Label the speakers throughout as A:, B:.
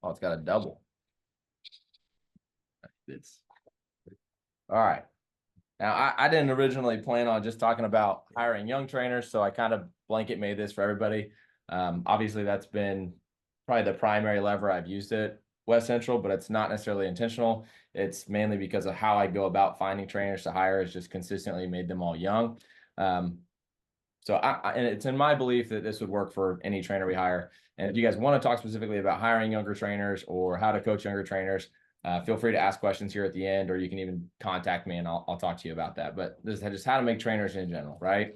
A: Oh, it's got a double. It's all right. Now, I didn't originally plan on just talking about hiring young trainers, so I kind of blanket made this for everybody. Obviously, that's been probably the primary lever I've used at West Central, but it's not necessarily intentional. It's mainly because of how I go about finding trainers to hire. It's just consistently made them all young. Um, and it's in my belief that this would work for any trainer we hire. And if you guys want to talk specifically about hiring younger trainers or how to coach younger trainers, feel free to ask questions here at the end, or you can even contact me and I'll talk to you about that. But this is just how to make trainers in general, right?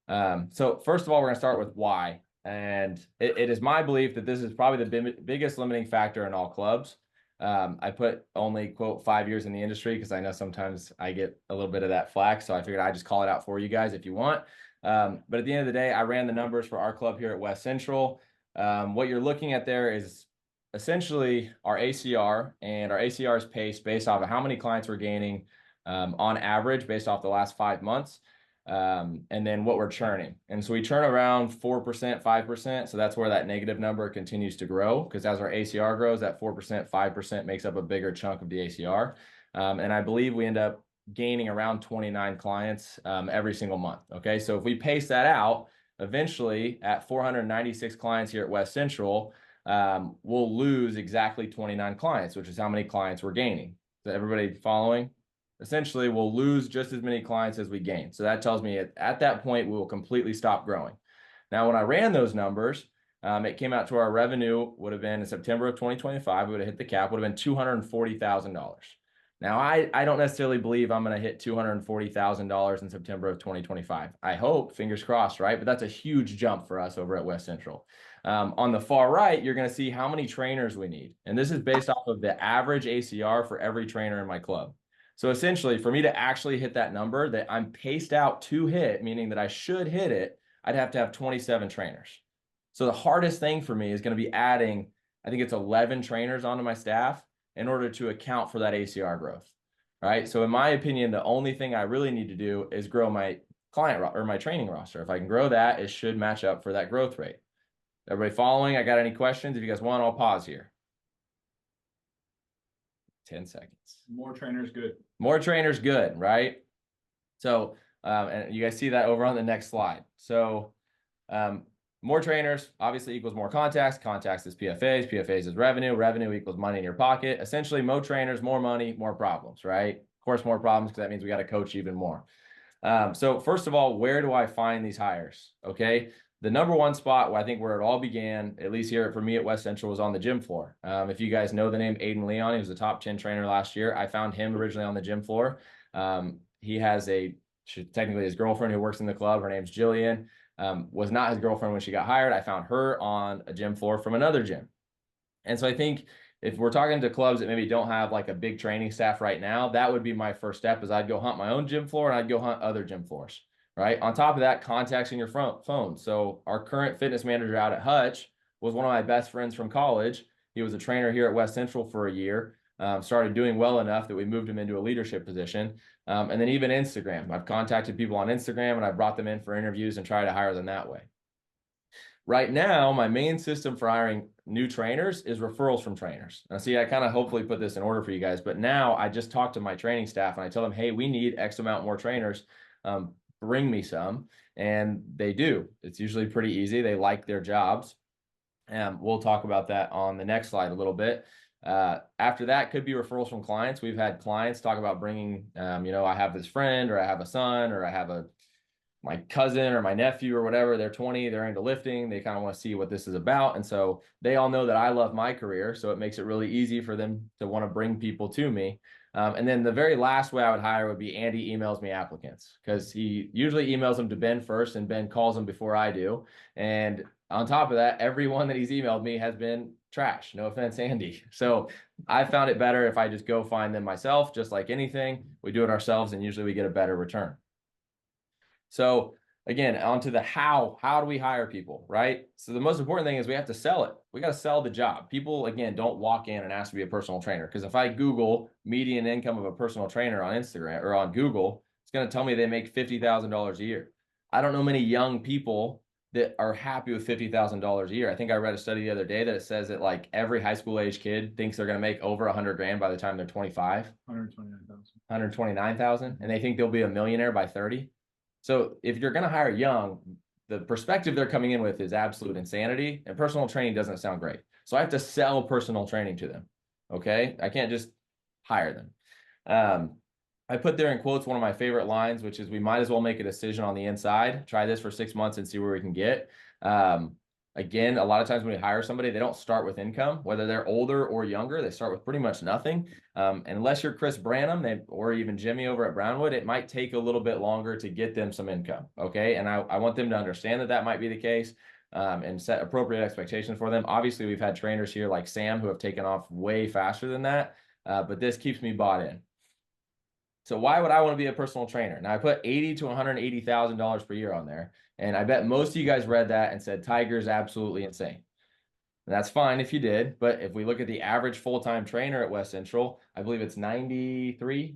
A: So first of all, we're going to start with why. And it is my belief that this is probably the biggest limiting factor in all clubs. I put only, quote, 5 years in the industry because I know sometimes I get a little bit of that flack. So I figured I'd just call it out for you guys if you want. But at the end of the day, I ran the numbers for our club here at West Central. What you're looking at there is essentially our ACR, and our ACR is paced based off of how many clients we're gaining on average based off the last 5 months. And then what we're churning. And so we churn around 4%, 5%. So that's where that negative number continues to grow, because as our ACR grows, that 4%, 5% makes up a bigger chunk of the ACR. And I believe we end up gaining around 29 clients every single month. Okay. So if we pace that out, eventually at 496 clients here at West Central, we'll lose exactly 29 clients, which is how many clients we're gaining. Is everybody following? Essentially, we'll lose just as many clients as we gain. So that tells me at that point, we will completely stop growing. Now, when I ran those numbers, it came out to our revenue would have been in September of 2025, we would have hit the cap, would have been $240,000. Now, I don't necessarily believe I'm going to hit $240,000 in September of 2025. I hope, fingers crossed, right? But that's a huge jump for us over at West Central. On the far right, you're going to see how many trainers we need. And this is based off of the average ACR for every trainer in my club. So essentially, for me to actually hit that number that I'm paced out to hit, meaning that I should hit it, I'd have to have 27 trainers. So the hardest thing for me is going to be adding, I think it's 11 trainers onto my staff in order to account for that ACR growth. All right. So in my opinion, the only thing I really need to do is grow my client or my training roster. If I can grow that, it should match up for that growth rate. Everybody following? I got any questions? If you guys want, I'll pause here. 10 seconds.
B: More trainers, good.
A: More trainers, good, right? So, and you guys see that over on the next slide. So, more trainers obviously equals more contacts. Contacts is PFAs. PFAs is revenue. Revenue equals money in your pocket. Essentially, more trainers, more money, more problems, right? Of course, more problems because that means we got to coach even more. So first of all, where do I find these hires? Okay. The number one spot where I think where it all began, at least here for me at West Central, was on the gym floor. If you guys know the name Aiden Leon, he was a top 10 trainer last year. I found him originally on the gym floor. He has technically his girlfriend who works in the club. Her name's Jillian. Was not his girlfriend when she got hired. I found her on a gym floor from another gym. And so I think if we're talking to clubs that maybe don't have like a big training staff right now, that would be my first step. Is I'd go hunt my own gym floor and I'd go hunt other gym floors. Right. On top of that, contacts in your phone. So our current fitness manager out at Hutch was one of my best friends from college. He was a trainer here at West Central for a year, started doing well enough that we moved him into a leadership position. And then even Instagram. I've contacted people on Instagram and I brought them in for interviews and try to hire them that way. Right now, my main system for hiring new trainers is referrals from trainers. Now, see, I kind of hopefully put this in order for you guys, but now I just talk to my training staff and I tell them, hey, we need X amount more trainers. Bring me some, and they do. It's usually pretty easy. They like their jobs. We'll talk about that on the next slide a little bit. After that could be referrals from clients. We've had clients talk about bringing, I have this friend, or I have a son, or I have my cousin or my nephew or whatever. They're 20, they're into lifting. They kind of want to see what this is about. And so they all know that I love my career. So it makes it really easy for them to want to bring people to me. And then the very last way I would hire would be Andy emails me applicants, because he usually emails them to Ben first and Ben calls them before I do. And on top of that, everyone that he's emailed me has been trash. No offense, Andy. So I found it better if I just go find them myself. Just like anything, we do it ourselves and usually we get a better return. So again, onto the how do we hire people, right? So the most important thing is we have to sell it. We got to sell the job. People, again, don't walk in and ask to be a personal trainer, because if I Google median income of a personal trainer on Instagram or on Google, it's going to tell me they make $50,000 a year. I don't know many young people that are happy with $50,000 a year. I think I read a study the other day that it says that like every high school age kid thinks they're going to make over 100 grand by the time they're 25. 129,000, and they think they'll be a millionaire by 30. So if you're going to hire young, the perspective they're coming in with is absolute insanity, and personal training doesn't sound great. So I have to sell personal training to them. Okay, I can't just hire them. I put there in quotes one of my favorite lines, which is, we might as well make a decision on the inside. Try this for 6 months and see where we can get. Again, a lot of times when we hire somebody, they don't start with income, whether they're older or younger. They start with pretty much nothing. Unless you're Chris Branham or even Jimmy over at Brownwood, it might take a little bit longer to get them some income. Okay, and I want them to understand that that might be the case. And set appropriate expectations for them. Obviously, we've had trainers here like Sam who have taken off way faster than that, but this keeps me bought in. So why would I want to be a personal trainer? Now I put $80,000 to $180,000 per year on there, and I bet most of you guys read that and said Tiger's absolutely insane. And that's fine if you did, but if we look at the average full-time trainer at West Central, I believe it's 93.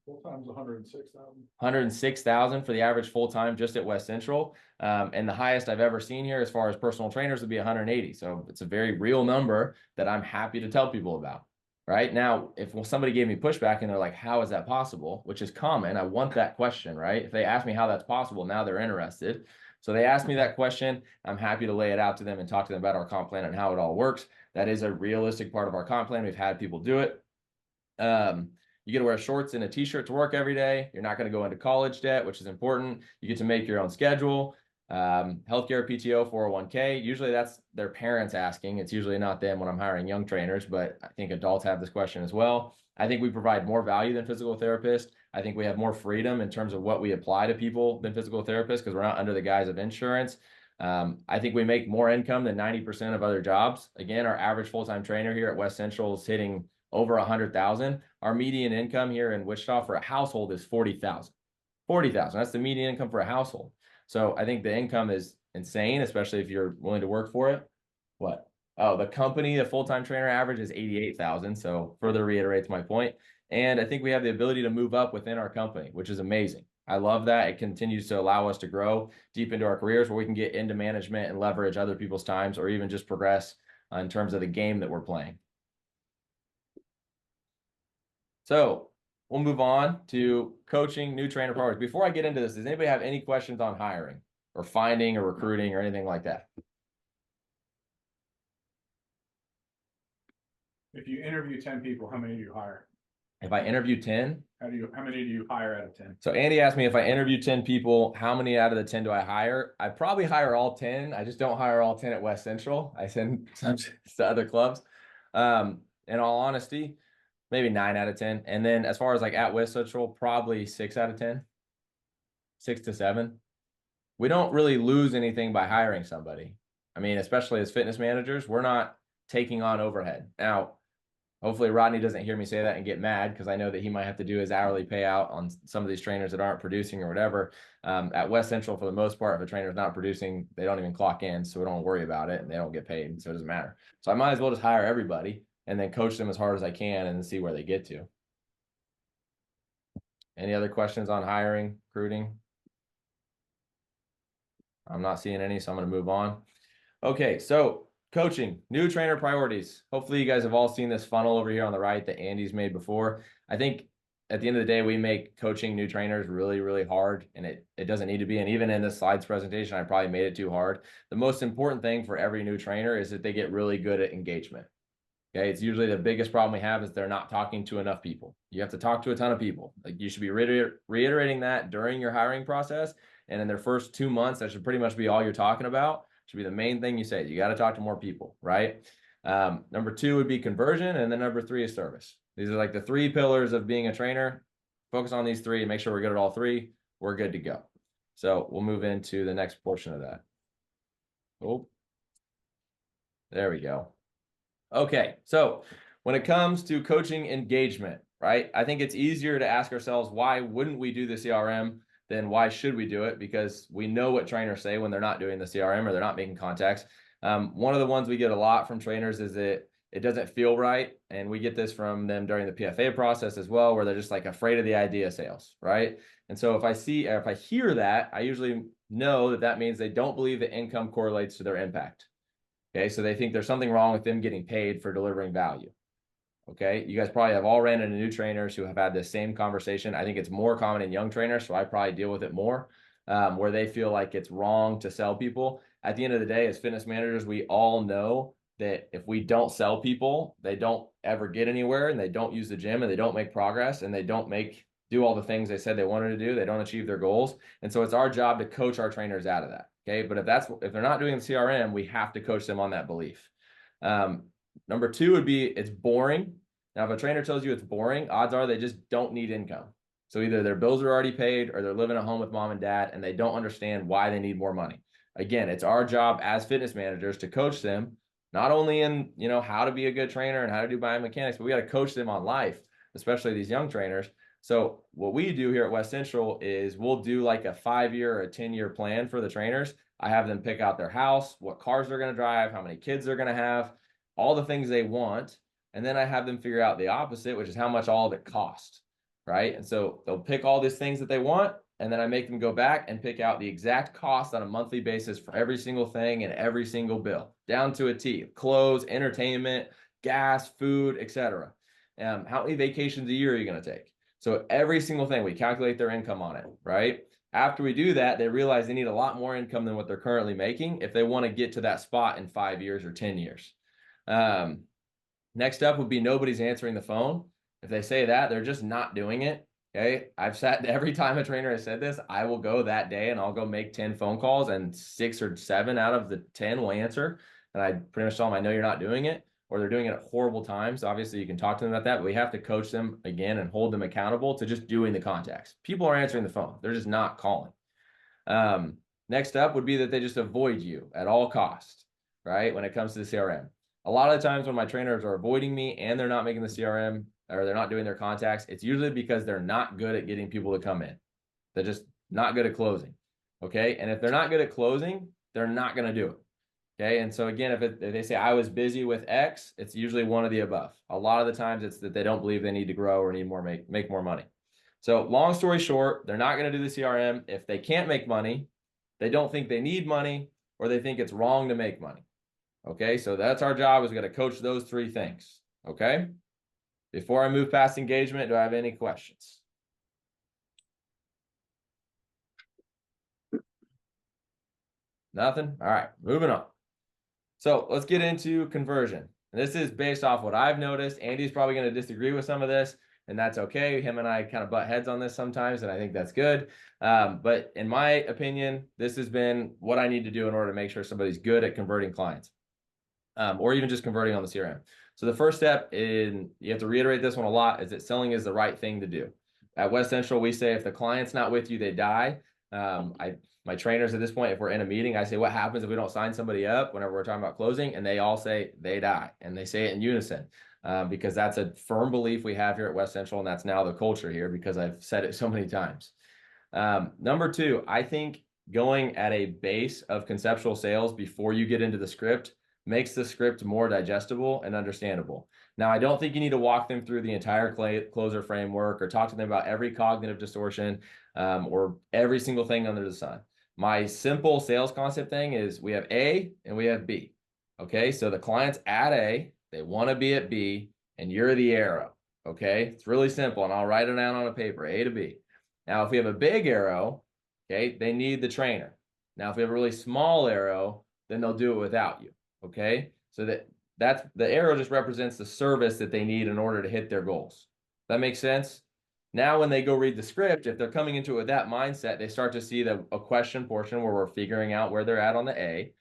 B: Full-time's 106,000.
A: 106,000 for the average full-time just at West Central. And the highest I've ever seen here as far as personal trainers would be 180. So it's a very real number that I'm happy to tell people about. Right now, if somebody gave me pushback and they're like, how is that possible? Which is common. I want that question, right? If they ask me how that's possible, now they're interested. So they asked me that question. I'm happy to lay it out to them and talk to them about our comp plan and how it all works. That is a realistic part of our comp plan. We've had people do it. You get to wear shorts and a t-shirt to work every day. You're not going to go into college debt, which is important. You get to make your own schedule. Healthcare, PTO, 401k. Usually that's their parents asking. It's usually not them when I'm hiring young trainers, but I think adults have this question as well. I think we provide more value than physical therapists. I think we have more freedom in terms of what we apply to people than physical therapists because we're not under the guise of insurance. I think we make more income than 90% of other jobs. Again, our average full-time trainer here at West Central is hitting over 100,000. Our median income here in Wichita for a household is 40,000. 40,000. That's the median income for a household. So I think the income is insane, especially if you're willing to work for it. What? Oh, the company, the full-time trainer average is 88,000. So further reiterates my point. And I think we have the ability to move up within our company, which is amazing. I love that. It continues to allow us to grow deep into our careers where we can get into management and leverage other people's times or even just progress in terms of the game that we're playing. So we'll move on to coaching new trainer priorities. Before I get into this, does anybody have any questions on hiring or finding or recruiting or anything like that?
B: If you interview 10 people, how many do you hire?
A: If I interview 10,
B: how many do you hire out of 10?
A: So Andy asked me if I interview 10 people, how many out of the 10 do I hire? I probably hire all 10. I just don't hire all 10 at West Central. I send some to other clubs. In all honesty, maybe 9 out of 10. And then as far as like at West Central, probably 6 out of 10, 6 to 7. We don't really lose anything by hiring somebody. I mean, especially as fitness managers, we're not taking on overhead. Now, hopefully Rodney doesn't hear me say that and get mad because I know that he might have to do his hourly payout on some of these trainers that aren't producing or whatever. At West Central, for the most part, if a trainer is not producing, they don't even clock in, so we don't worry about it and they don't get paid, so it doesn't matter. So I might as well just hire everybody and then coach them as hard as I can and then see where they get to. Any other questions on hiring, recruiting? I'm not seeing any, so I'm going to move on. Okay, so coaching, new trainer priorities. Hopefully you guys have all seen this funnel over here on the right that Andy's made before. I think at the end of the day, we make coaching new trainers really, really hard, and it doesn't need to be. And even in this slides presentation, I probably made it too hard. The most important thing for every new trainer is that they get really good at engagement. Okay, it's usually the biggest problem we have is they're not talking to enough people. You have to talk to a ton of people. Like you should be reiterating that during your hiring process. And in their first 2 months, that should pretty much be all you're talking about. Should be the main thing you say. You got to talk to more people, right? Number 2 would be conversion. And then number 3 is service. These are like the 3 pillars of being a trainer. Focus on these 3 and make sure we're good at all 3. We're good to go. So we'll move into the next portion of that. Oh, there we go. Okay, so when it comes to coaching engagement, right? I think it's easier to ask ourselves, why wouldn't we do the CRM than why should we do it? Because we know what trainers say when they're not doing the CRM or they're not making contacts. One of the ones we get a lot from trainers is that it doesn't feel right. And we get this from them during the PFA process as well, where they're just like afraid of the idea of sales, right? And so if I hear that, I usually know that that means they don't believe that income correlates to their impact. Okay, so they think there's something wrong with them getting paid for delivering value. Okay, you guys probably have all ran into new trainers who have had this same conversation. I think it's more common in young trainers, so I probably deal with it more, where they feel like it's wrong to sell people. At the end of the day, as fitness managers, we all know that if we don't sell people, they don't ever get anywhere, and they don't use the gym, and they don't make progress, and they don't do all the things they said they wanted to do. They don't achieve their goals. And so it's our job to coach our trainers out of that. Okay, but if they're not doing the CRM, we have to coach them on that belief. Number two would be it's boring. Now, if a trainer tells you it's boring, odds are they just don't need income. So either their bills are already paid or they're living at home with mom and dad and they don't understand why they need more money. Again, it's our job as fitness managers to coach them, not only in, how to be a good trainer and how to do biomechanics, but we got to coach them on life, especially these young trainers. So what we do here at West Central is we'll do like a 5-year or a 10-year plan for the trainers. I have them pick out their house, what cars they're going to drive, how many kids they're going to have, all the things they want. And then I have them figure out the opposite, which is how much all of it costs, right? And so they'll pick all these things that they want, and then I make them go back and pick out the exact cost on a monthly basis for every single thing and every single bill, down to a T: clothes, entertainment, gas, food, etc. How many vacations a year are you going to take? So every single thing, we calculate their income on it, right? After we do that, they realize they need a lot more income than what they're currently making if they want to get to that spot in 5 years or 10 years. Next up would be nobody's answering the phone. If they say that, they're just not doing it. Okay. I've sat every time a trainer has said this, I will go that day and I'll go make 10 phone calls and 6 or 7 out of the 10 will answer. And I pretty much tell them, I know you're not doing it, or they're doing it at horrible times. Obviously you can talk to them about that, but we have to coach them again and hold them accountable to just doing the contacts. People are answering the phone. They're just not calling. Next up would be that they just avoid you at all costs, right? When it comes to the CRM. A lot of the times when my trainers are avoiding me and they're not making the CRM or they're not doing their contacts, it's usually because they're not good at getting people to come in. They're just not good at closing. Okay. And if they're not good at closing, they're not going to do it. Okay. And so again, if they say I was busy with X, it's usually one of the above. A lot of the times it's that they don't believe they need to grow or need more, make more money. So long story short, they're not going to do the CRM. If they can't make money, they don't think they need money, or they think it's wrong to make money. Okay, so that's our job, is we got to coach those 3 things. Okay. Before I move past engagement, do I have any questions? Nothing? All right, moving on. So let's get into conversion. And this is based off what I've noticed. Andy's probably going to disagree with some of this, and that's okay. Him and I kind of butt heads on this sometimes, and I think that's good. But in my opinion, this has been what I need to do in order to make sure somebody's good at converting clients, or even just converting on the CRM. So the first step, you have to reiterate this one a lot, is that selling is the right thing to do. At West Central, we say if the client's not with you, they die. My trainers at this point, if we're in a meeting, I say, what happens if we don't sign somebody up whenever we're talking about closing? And they all say they die. And they say it in unison, because that's a firm belief we have here at West Central. And that's now the culture here because I've said it so many times. Number 2, I think going at a base of conceptual sales before you get into the script makes the script more digestible and understandable. Now, I don't think you need to walk them through the entire closer framework or talk to them about every cognitive distortion, or every single thing under the sun. My simple sales concept thing is we have A and we have B. Okay, so the client's at A, they want to be at B, and you're the arrow. Okay, it's really simple, and I'll write it down on a paper, A to B. Now, if we have a big arrow, okay, they need the trainer. Now, if we have a really small arrow, then they'll do it without you. Okay, so that's the arrow just represents the service that they need in order to hit their goals. That makes sense? Now, when they go read the script, if they're coming into it with that mindset, they start to see a question portion where we're figuring out where they're at on the A.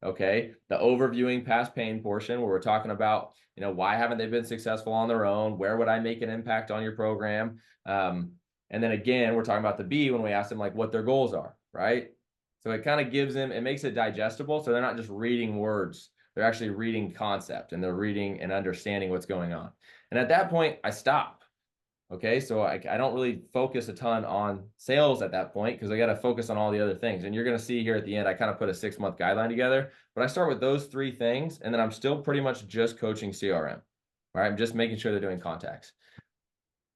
A: Okay, the overviewing past pain portion where we're talking about, why haven't they been successful on their own? Where would I make an impact on your program? And then again, we're talking about the B when we ask them like what their goals are, right? So it kind of gives them, it makes it digestible. So they're not just reading words, they're actually reading concept, and they're reading and understanding what's going on. And at that point, I stop. Okay, so I don't really focus a ton on sales at that point because I got to focus on all the other things. And you're going to see here at the end, I kind of put a 6-month guideline together, but I start with those 3 things, and then I'm still pretty much just coaching CRM. All right, I'm just making sure they're doing contacts.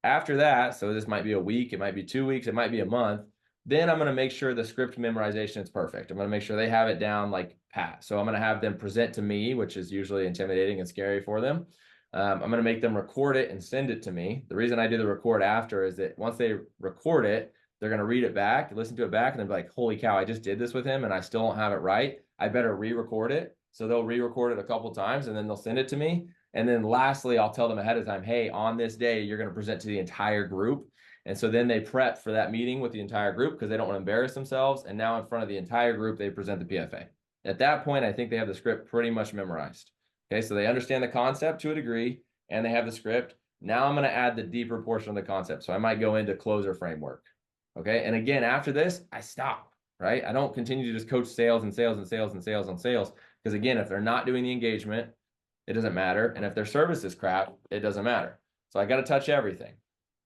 A: After that, so this might be a week, it might be 2 weeks, it might be a month, Then I'm going to make sure the script memorization is perfect. I'm going to make sure they have it down like pat. So I'm going to have them present to me, which is usually intimidating and scary for them. I'm going to make them record it and send it to me. The reason I do the record after is that once they record it, they're going to read it back, listen to it back, and they'll be like, holy cow, I just did this with him and I still don't have it right. I better re-record it. So they'll re-record it a couple times and then they'll send it to me. And then lastly, I'll tell them ahead of time, hey, on this day, you're going to present to the entire group. And so then they prep for that meeting with the entire group because they don't want to embarrass themselves. And now in front of the entire group, they present the PFA. At that point, I think they have the script pretty much memorized. Okay, so they understand the concept to a degree and they have the script. Now I'm going to add the deeper portion of the concept. So I might go into closer framework. Okay, and again, after this, I stop, right? I don't continue to just coach sales and sales and sales and sales and sales. Because again, if they're not doing the engagement, it doesn't matter. And if their service is crap, it doesn't matter. So I got to touch everything.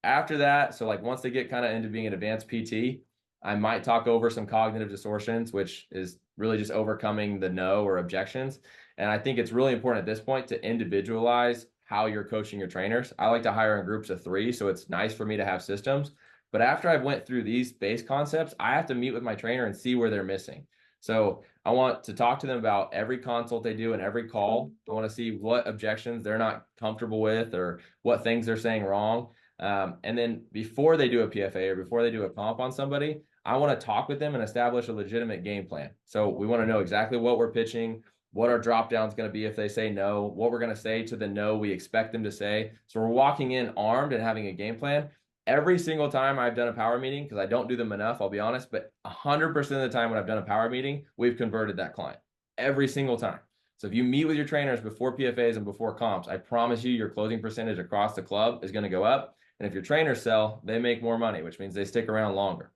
A: After that, so like once they get kind of into being an advanced PT, I might talk over some cognitive distortions, which is really just overcoming the no or objections. And I think it's really important at this point to individualize how you're coaching your trainers. I like to hire in groups of 3, so it's nice for me to have systems. But after I've went through these base concepts, I have to meet with my trainer and see where they're missing. So I want to talk to them about every consult they do and every call. I want to see what objections they're not comfortable with or what things they're saying wrong. And then before they do a PFA or before they do a comp on somebody, I want to talk with them and establish a legitimate game plan. So we want to know exactly what we're pitching, what our drop down is going to be if they say no, what we're going to say to the no we expect them to say. So we're walking in armed and having a game plan. Every single time I've done a power meeting, because I don't do them enough, I'll be honest, but 100% of the time when I've done a power meeting, we've converted that client every single time. So if you meet with your trainers before PFAs and before comps, I promise you your closing percentage across the club is going to go up. And if your trainers sell, they make more money, which means they stick around longer.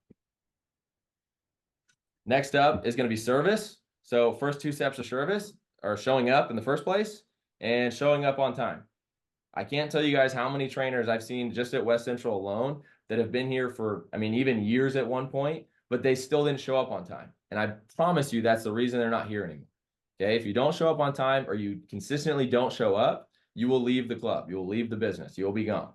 A: Next up is going to be service. So first 2 steps of service are showing up in the first place and showing up on time. I can't tell you guys how many trainers I've seen just at West Central alone that have been here for, I mean, even years at one point, but they still didn't show up on time. And I promise you that's the reason they're not here anymore. Okay, if you don't show up on time or you consistently don't show up, you will leave the club. You will leave the business. You will be gone.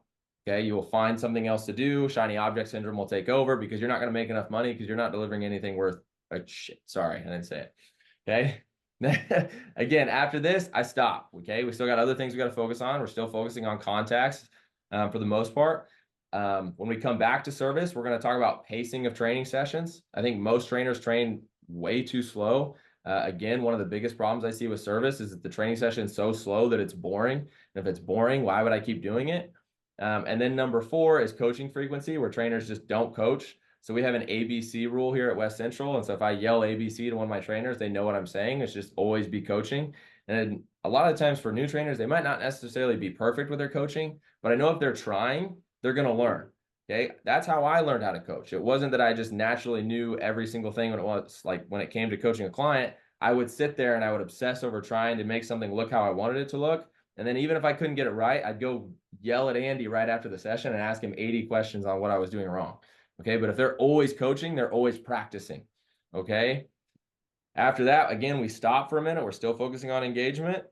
A: Okay, you will find something else to do. Shiny object syndrome will take over because you're not going to make enough money because you're not delivering anything worth a shit. Sorry, I didn't say it. Okay. Again, after this, I stop. Okay, we still got other things we got to focus on. We're still focusing on contacts for the most part. When we come back to service, we're going to talk about pacing of training sessions. I think most trainers train way too slow. Again, one of the biggest problems I see with service is that the training session is so slow that it's boring. And if it's boring, why would I keep doing it? And then number 4 is coaching frequency, where trainers just don't coach. So we have an ABC rule here at West Central. And so if I yell ABC to one of my trainers, they know what I'm saying. It's just always be coaching. And a lot of times for new trainers, they might not necessarily be perfect with their coaching, but I know if they're trying, they're going to learn. Okay. That's how I learned how to coach. It wasn't that I just naturally knew every single thing when it was like when it came to coaching a client, I would sit there and I would obsess over trying to make something look how I wanted it to look. And then even if I couldn't get it right, I'd go yell at Andy right after the session and ask him 80 questions on what I was doing wrong. Okay, but if they're always coaching, they're always practicing. Okay, after that, again, we stop for a minute. We're still focusing on engagement.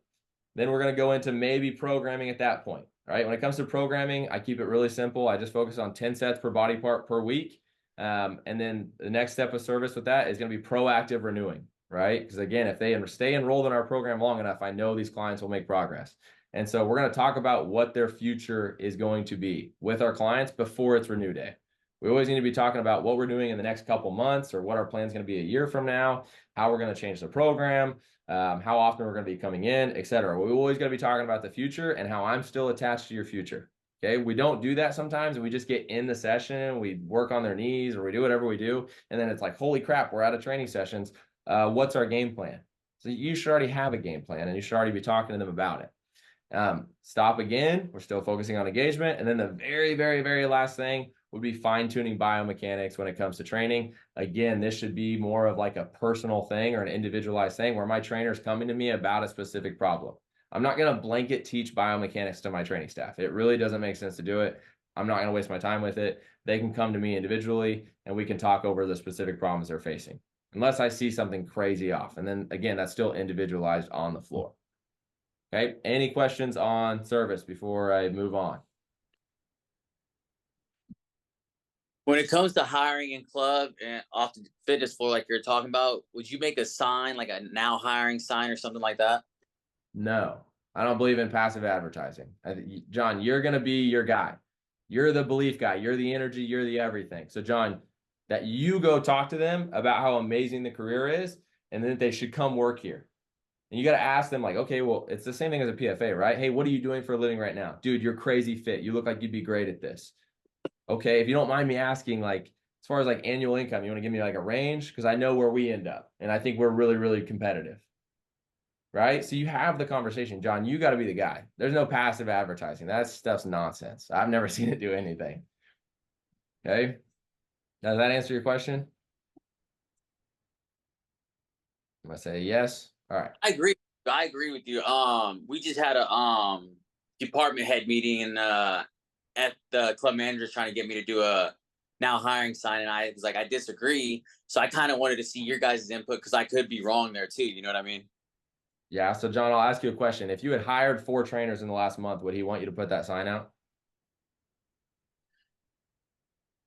A: Then we're going to go into maybe programming at that point. Right, when it comes to programming, I keep it really simple. I just focus on 10 sets per body part per week. And then the next step of service with that is going to be proactive renewing. Right, because again, if they stay enrolled in our program long enough, I know these clients will make progress. And so we're going to talk about what their future is going to be with our clients before it's renew day. We always need to be talking about what we're doing in the next couple months or what our plan is going to be a year from now, how we're going to change the program, how often we're going to be coming in, et cetera. We always got to be talking about the future and how I'm still attached to your future. Okay, we don't do that sometimes and we just get in the session, we work on their knees or we do whatever we do. And then it's like, holy crap, we're out of training sessions. What's our game plan? So you should already have a game plan and you should already be talking to them about it. Stop again. We're still focusing on engagement. And then the very, very, very last thing would be fine-tuning biomechanics when it comes to training. Again, this should be more of like a personal thing or an individualized thing where my trainer's coming to me about a specific problem. I'm not going to blanket teach biomechanics to my training staff. It really doesn't make sense to do it. I'm not going to waste my time with it. They can come to me individually and we can talk over the specific problems they're facing, unless I see something crazy off. And then again, that's still individualized on the floor. Okay, any questions on service before I move on?
C: When it comes to hiring in club and off the fitness floor, like you're talking about, would you make a sign, like a now hiring sign or something like that?
A: No, I don't believe in passive advertising. John, you're going to be your guy. You're the belief guy. You're the energy. You're the everything. So, John, that you go talk to them about how amazing the career is and then they should come work here. And you got to ask them, like, okay, well, it's the same thing as a PFA, right? Hey, what are you doing for a living right now? Dude, you're crazy fit. You look like you'd be great at this. Okay, if you don't mind me asking, like, as far as like annual income, you want to give me like a range? Because I know where we end up. And I think we're really, really competitive. Right? So you have the conversation, John. You got to be the guy. There's no passive advertising. That stuff's nonsense. I've never seen it do anything. Okay. Does that answer your question? I'm gonna say yes. All right.
C: I agree. I agree with you. We just had a department head meeting and at the club manager's trying to get me to do a now hiring sign, and I was like, I disagree. So I kind of wanted to see your guys' input because I could be wrong there too. You know what I mean?
A: Yeah. So John, I'll ask you a question. If you had hired 4 trainers in the last month, would he want you to put that sign out?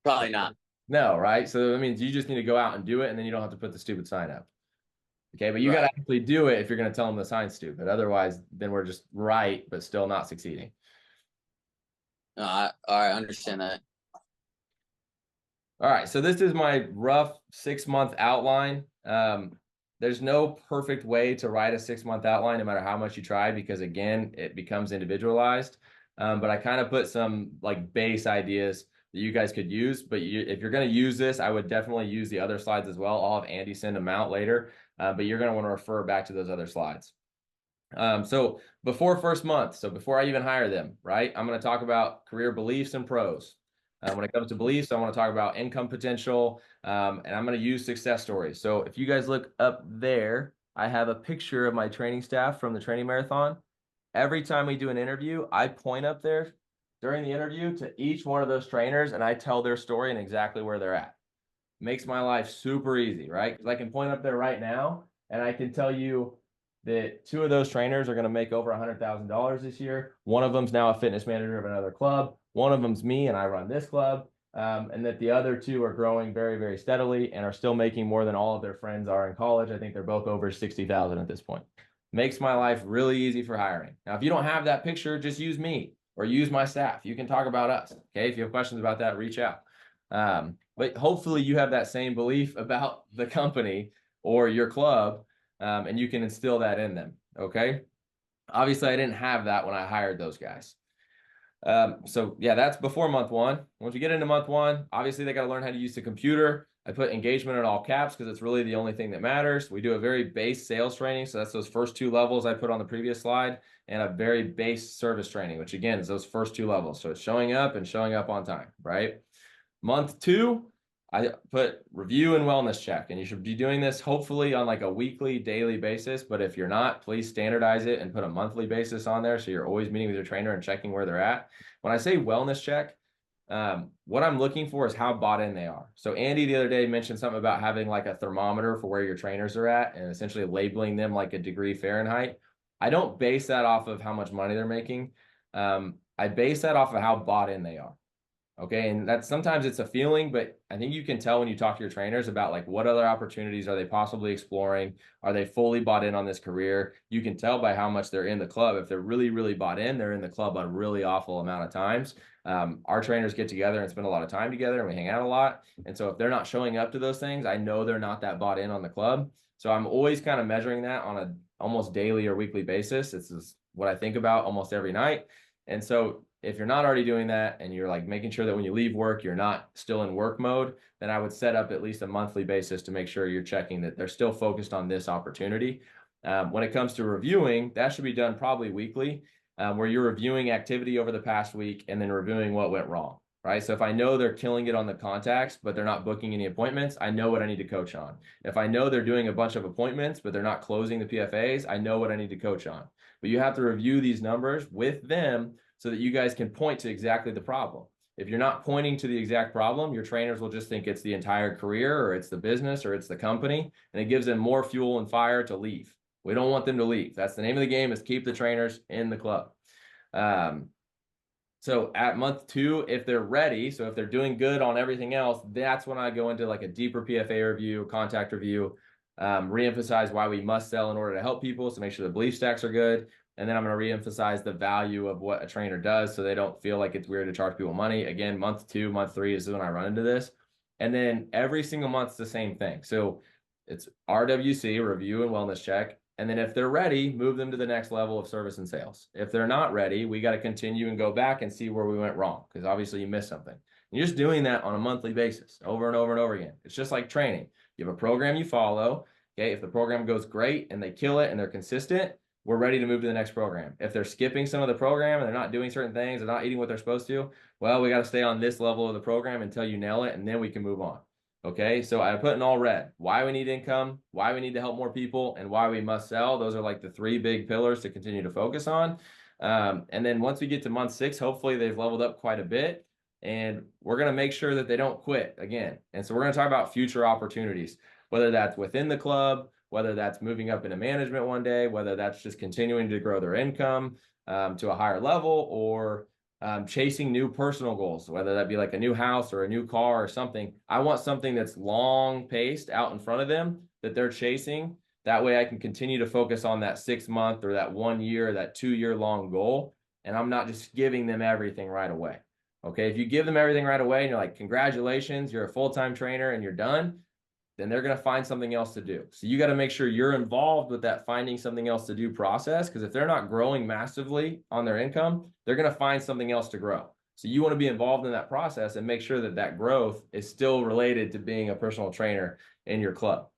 C: Probably not.
A: No, right? So that means you just need to go out and do it, and then you don't have to put the stupid sign up. Okay, but you got
C: Right.
A: to actually do it if you're going to tell them the sign's stupid. Otherwise, then we're just right, but still not succeeding.
C: I understand that.
A: All right, so this is my rough 6-month outline. There's no perfect way to write a 6-month outline, no matter how much you try, because again, it becomes individualized. But I kind of put some like base ideas that you guys could use. But if you're going to use this, I would definitely use the other slides as well. I'll have Andy send them out later, but you're going to want to refer back to those other slides. So before first month, so before I even hire them, right, I'm going to talk about career beliefs and pros. When it comes to beliefs, I want to talk about income potential, and I'm going to use success stories. So if you guys look up there, I have a picture of my training staff from the training marathon. Every time we do an interview, I point up there during the interview to each one of those trainers, and I tell their story and exactly where they're at. Makes my life super easy, right? Because I can point up there right now, and I can tell you that 2 of those trainers are going to make over $100,000 this year. One of them's now a fitness manager of another club. One of them's me, and I run this club. And that the other 2 are growing very, very steadily and are still making more than all of their friends are in college. I think they're both over 60,000 at this point. Makes my life really easy for hiring. Now, if you don't have that picture, just use me or use my staff. You can talk about us. Okay. If you have questions about that, reach out. But hopefully you have that same belief about the company or your club, and you can instill that in them. Okay. Obviously, I didn't have that when I hired those guys. So yeah, that's before month 1. Once you get into month 1, obviously they got to learn how to use the computer. I put engagement in all caps because it's really the only thing that matters. We do a very base sales training. So that's those first 2 levels I put on the previous slide, and a very base service training, which again is those first 2 levels. So it's showing up and showing up on time, right? Month 2, I put review and wellness check, and you should be doing this hopefully on like a weekly, daily basis. But if you're not, please standardize it and put a monthly basis on there. So you're always meeting with your trainer and checking where they're at. When I say wellness check, what I'm looking for is how bought in they are. So Andy the other day mentioned something about having like a thermometer for where your trainers are at and essentially labeling them like a degree Fahrenheit. I don't base that off of how much money they're making. I base that off of how bought in they are. Okay. And that's sometimes it's a feeling, but I think you can tell when you talk to your trainers about like what other opportunities are they possibly exploring? Are they fully bought in on this career? You can tell by how much they're in the club. If they're really, really bought in, they're in the club a really awful amount of times. Our trainers get together and spend a lot of time together and we hang out a lot. And so if they're not showing up to those things, I know they're not that bought in on the club. So I'm always kind of measuring that on a almost daily or weekly basis. This is what I think about almost every night. And so if you're not already doing that and you're like making sure that when you leave work, you're not still in work mode, then I would set up at least a monthly basis to make sure you're checking that they're still focused on this opportunity. When it comes to reviewing, that should be done probably weekly, where you're reviewing activity over the past week and then reviewing what went wrong, right? So if I know they're killing it on the contacts, but they're not booking any appointments, I know what I need to coach on. If I know they're doing a bunch of appointments, but they're not closing the PFAs, I know what I need to coach on. But you have to review these numbers with them so that you guys can point to exactly the problem. If you're not pointing to the exact problem, your trainers will just think it's the entire career or it's the business or it's the company, and it gives them more fuel and fire to leave. We don't want them to leave. That's the name of the game, is keep the trainers in the club. So at month 2, if they're ready, so if they're doing good on everything else, that's when I go into like a deeper PFA review, contact review, reemphasize why we must sell in order to help people. So make sure the belief stacks are good. And then I'm going to reemphasize the value of what a trainer does so they don't feel like it's weird to charge people money. Again, month 2, month 3 is when I run into this. And then every single month's the same thing. So it's RWC, review and wellness check. And then if they're ready, move them to the next level of service and sales. If they're not ready, we got to continue and go back and see where we went wrong, because obviously you missed something. And you're just doing that on a monthly basis over and over and over again. It's just like training. You have a program you follow. Okay. If the program goes great and they kill it and they're consistent, we're ready to move to the next program. If they're skipping some of the program and they're not doing certain things, they're not eating what they're supposed to, well, we got to stay on this level of the program until you nail it, and then we can move on. Okay, so I put in all red why we need income, why we need to help more people, and why we must sell. Those are like the 3 big pillars to continue to focus on. And then once we get to month 6, hopefully they've leveled up quite a bit, and we're going to make sure that they don't quit again. And so we're going to talk about future opportunities, whether that's within the club, whether that's moving up into management one day, whether that's just continuing to grow their income to a higher level, or chasing new personal goals, whether that be like a new house or a new car or something. I want something that's long paced out in front of them that they're chasing. That way I can continue to focus on that 6-month or that 1 year, that 2-year long goal. And I'm not just giving them everything right away. Okay. If you give them everything right away and you're like, congratulations, you're a full-time trainer and you're done, then they're going to find something else to do. So you got to make sure you're involved with that finding something else to do process, because if they're not growing massively on their income, they're going to find something else to grow. So you want to be involved in that process and make sure that that growth is still related to being a personal trainer in your club.